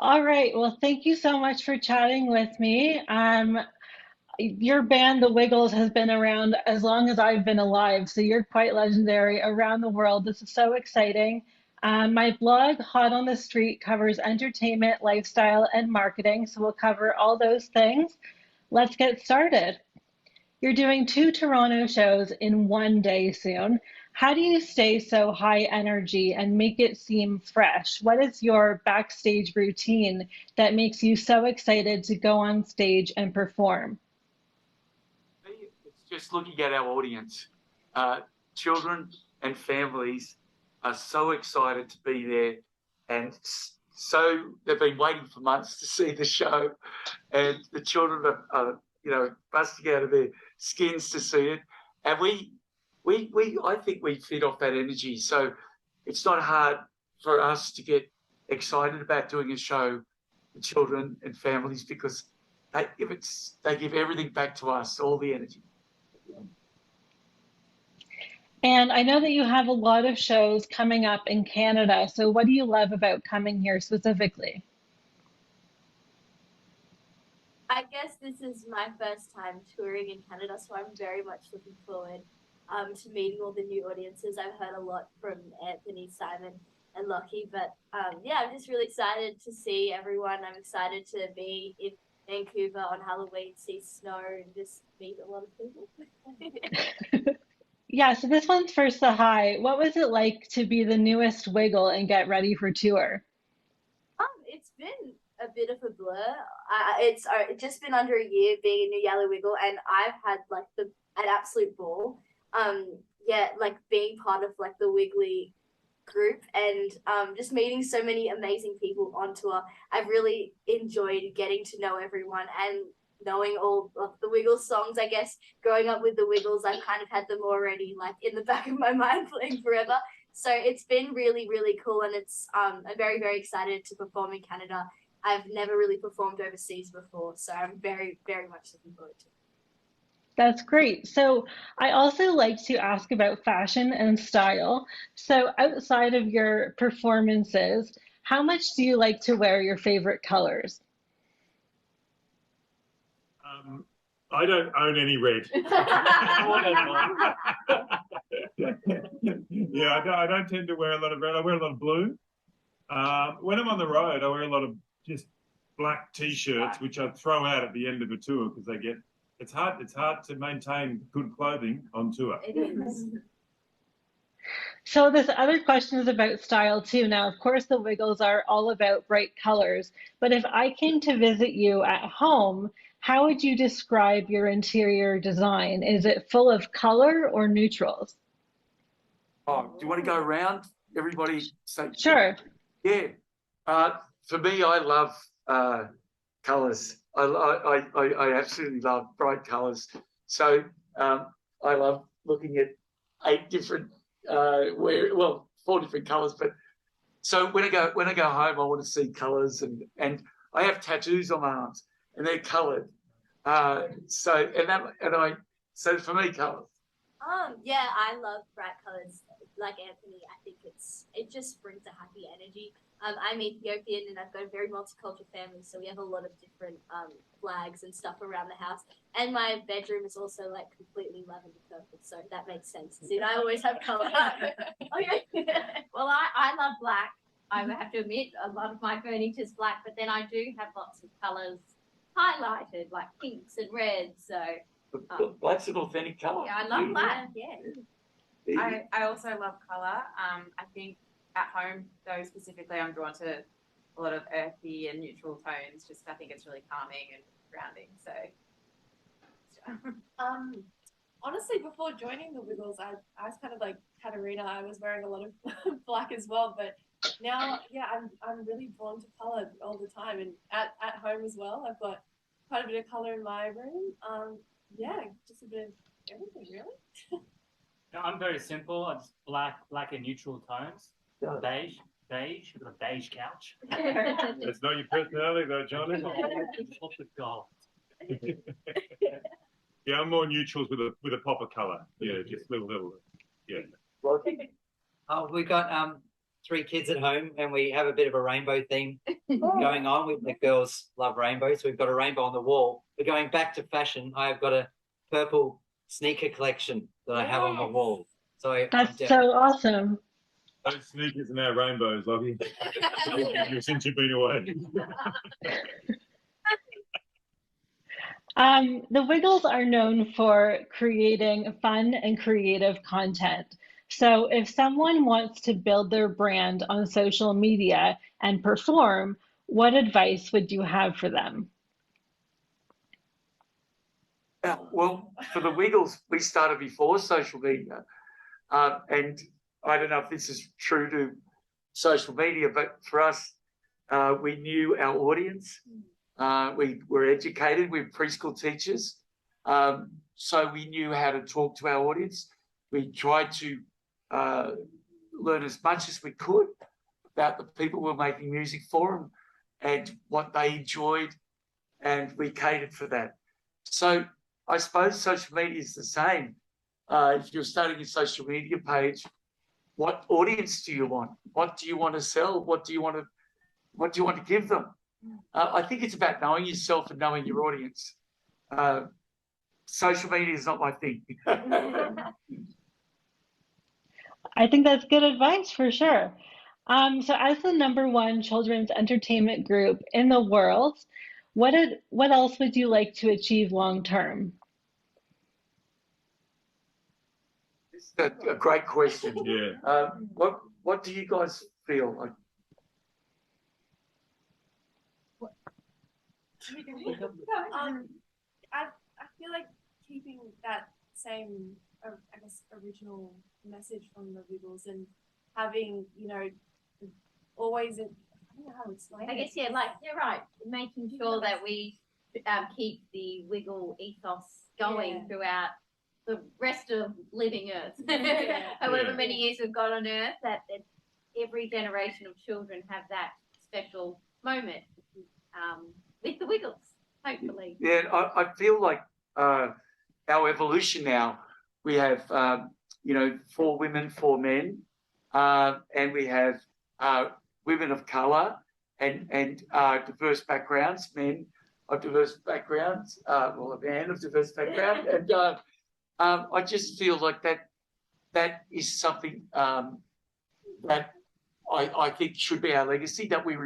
All right. Well, thank you so much for chatting with me. Your band, The Wiggles, has been around as long as I've been alive, so you're quite legendary around the world. This is so exciting. My blog, Hot on the Street, covers entertainment, lifestyle, and marketing, so we'll cover all those things. Let's get started. You're doing two Toronto shows in one day soon. How do you stay so high energy and make it seem fresh? What is your backstage routine that makes you so excited to go on stage and perform? It's just looking at our audience. Children and families are so excited to be there, and so they've been waiting for months to see the show, and the children are busting out of their skins to see it, and I think we feed off that energy. So it's not hard for us to get excited about doing a show for children and families because they give everything back to us, all the energy. And I know that you have a lot of shows coming up in Canada. So, what do you love about coming here specifically? I guess this is my first time touring in Canada, so I'm very much looking forward to meeting all the new audiences. I've heard a lot from Anthony, Simon, and Lockie, but yeah, I'm just really excited to see everyone. I'm excited to be in Vancouver on Halloween, see snow, and just meet a lot of people. Yeah, so this one's for Sahai. What was it like to be the newest Wiggle and get ready for tour? It's been a bit of a blur. It's just been under a year being a new Yellow Wiggle, and I've had like an absolute ball. Yeah, like being part of like the Wiggly group and just meeting so many amazing people on tour. I've really enjoyed getting to know everyone and knowing all of the Wiggles songs. I guess growing up with the Wiggles, I've kind of had them already like in the back of my mind playing forever. So it's been really, really cool, and it's I'm very, very excited to perform in Canada. I've never really performed overseas before, so I'm very, very much looking forward to it. That's great. So, I also like to ask about fashion and style. So, outside of your performances, how much do you like to wear your favorite colors? Um, I don't own any red. Yeah, I don't tend to wear a lot of red. I wear a lot of blue. When I'm on the road, I wear a lot of just black t-shirts, which I throw out at the end of a tour because it's hard to maintain good clothing on tour. It is. So, this other question is about style too. Now, of course, the Wiggles are all about bright colors, but if I came to visit you at home, how would you describe your interior design? Is it full of color or neutrals? Oh, do you want to go around? Everybody say, Sure. yeah. For me, I love colours. I absolutely love bright colours. So I love looking at 8 different four different colours. But so when I go home, I want to see colours, and I have tattoos on my arms, and they're coloured. So for me, colours. Yeah, I love bright colors. Like Anthony, I think it just brings a happy energy. I'm Ethiopian and I've got a very multicultural family, so we have a lot of different flags and stuff around the house. And my bedroom is also like completely lavender purple, so that makes sense. See, I always have color. Okay. Well, I love black. I have to admit, a lot of my furniture is black, but then I do have lots of colours highlighted, like pinks and reds. So Black's an authentic colour. yeah, I love black. Yeah. I also love colour. I think at home, though, specifically, I'm drawn to a lot of earthy and neutral tones. Just I think it's really calming and grounding. So, Honestly, before joining the Wiggles, I was kind of like Katarina. I was wearing a lot of black as well, but now, yeah, I'm really drawn to color all the time, and at home as well. I've got quite a bit of color in my room. Yeah, just a bit of everything, really. No, I'm very simple. I just black and neutral tones. Yeah. Beige. We've got a beige couch. That's not your personality, though, Johnny. Lots of gold. Yeah, I'm more neutrals with a pop of colour. Yeah, just little. Yeah. Well, We got 3 kids at home, and we have a bit of a rainbow theme going on. The girls love rainbows, so we've got a rainbow on the wall. But going back to fashion, I've got a purple sneaker collection that I have on the wall. So That's so awesome. Those sneakers are now rainbows, Lockie. Since you've been away. The Wiggles are known for creating fun and creative content. So if someone wants to build their brand on social media and perform, what advice would you have for them? Well, for the Wiggles, we started before social media. And I don't know if this is true to social media, but for us, we knew our audience. We were educated. We were preschool teachers. So we knew how to talk to our audience. We tried to learn as much as we could about the people we were making music for them and what they enjoyed, and we catered for that. So I suppose social media is the same. If you're starting a social media page, what audience do you want? What do you want to sell? What do you want to give them? I think it's about knowing yourself and knowing your audience. Social media is not my thing. I think that's good advice for sure. So as the #1 children's entertainment group in the world, what else would you like to achieve long term? That's a great question. Yeah. What do you guys feel like? I feel like keeping that same, I guess, original message from the Wiggles and having, you know, always, I don't know how to explain I it. guess, yeah, like, you're right. Making sure that we keep the Wiggle ethos going throughout the rest of living Earth. However many years we've got on Earth, that every generation of children have that special moment with the Wiggles, hopefully. Yeah, I feel like our evolution now, we have, 4 women, 4 men, and we have women of colour and diverse backgrounds, men of diverse backgrounds, a man of diverse background. And I just feel like that is something that I think should be our legacy, that we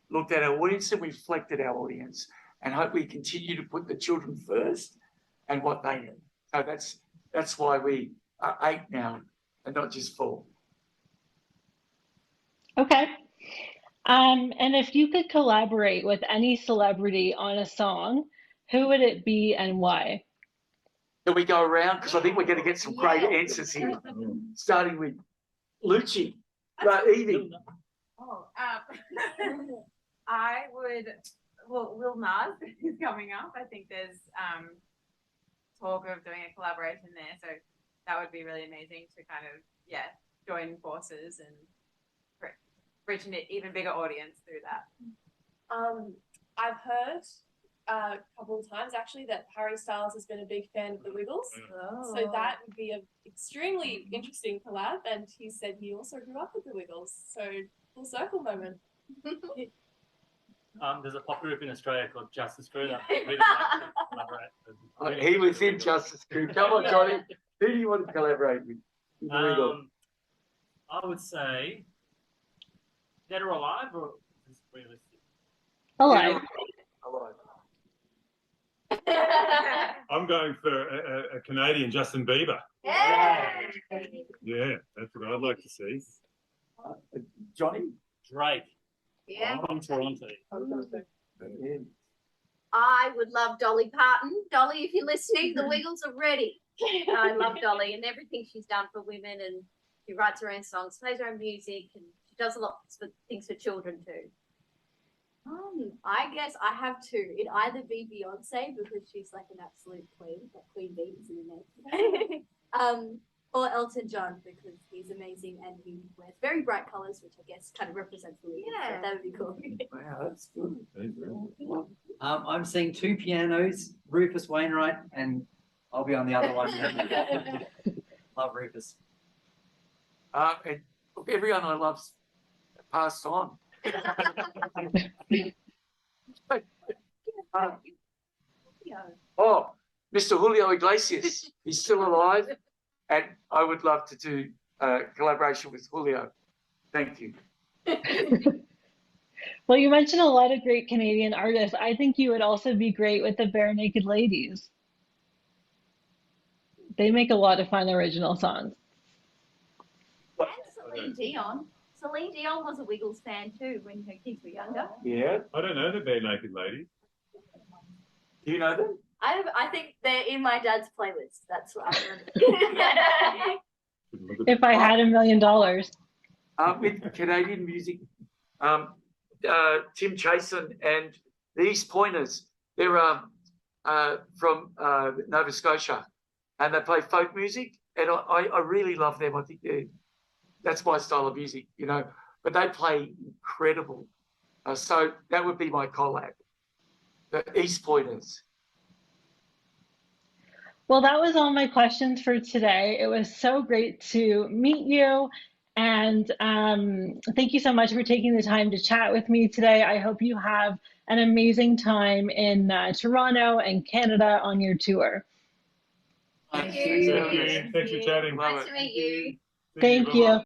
looked at our audience and we reflected our audience, and hope we continue to put the children first and what they need. So that's why we are 8 now and not just 4. Okay. And if you could collaborate with any celebrity on a song, who would it be and why? Can we go around? Because I think we're going to get some great answers here, starting with Lucci. Evie. Oh, I would. Well, Lil Nas is coming up. I think there's talk of doing a collaboration there, so that would be really amazing to kind of join forces and reach an even bigger audience through that. I've heard a couple of times actually that Harry Styles has been a big fan of the Wiggles, so that would be an extremely interesting collab. And he said he also grew up with the Wiggles, so full circle moment. There's a pop group in Australia called Justice Crew that I really like to collaborate with. He was in Justice Crew. Come on, Johnny. Who do you want to collaborate with? I would say dead or alive, or is this realistic? Alive. Alive. I'm going for a Canadian Justin Bieber. Yeah. Yeah, that's what I'd like to see. Johnny? Drake. Yeah. From Toronto. I would love Dolly Parton. Dolly, if you're listening, the Wiggles are ready. I love Dolly and everything she's done for women, and she writes her own songs, plays her own music, and she does a lot of things for children too. I guess I have 2. It'd either be Beyonce, because she's like an absolute queen, like Queen Bee is in the name. Or Elton John, because he's amazing and he wears very bright colours, which I guess kind of represents the Wiggles. Yeah. So that would be cool. Wow, that's good. I'm seeing 2 pianos, Rufus Wainwright, and I'll be on the other one. Love Rufus. And everyone I love's passed on. Oh, Mr. Julio Iglesias, he's still alive, and I would love to do a collaboration with Julio. Thank you. Well, you mentioned a lot of great Canadian artists. I think you would also be great with the Bare Naked Ladies. They make a lot of fun original songs. And Celine Dion. Celine Dion was a Wiggles fan too when her kids were younger. Yeah. I don't know the Bare Naked Lady. Do you know them? I think they're in my dad's playlist. That's what I remember. If I had $1 million. With Canadian music, Tim Chasen and the East Pointers, they're from Nova Scotia, and they play folk music, and I really love them. I think that's my style of music, you know, but they play incredible. So that would be my collab, the East Pointers. Well, that was all my questions for today. It was so great to meet you. And thank you so much for taking the time to chat with me today. I hope you have an amazing time in Toronto and Canada on your tour. Thank you. Thank you. Thanks for chatting. Nice to meet you. Thank you.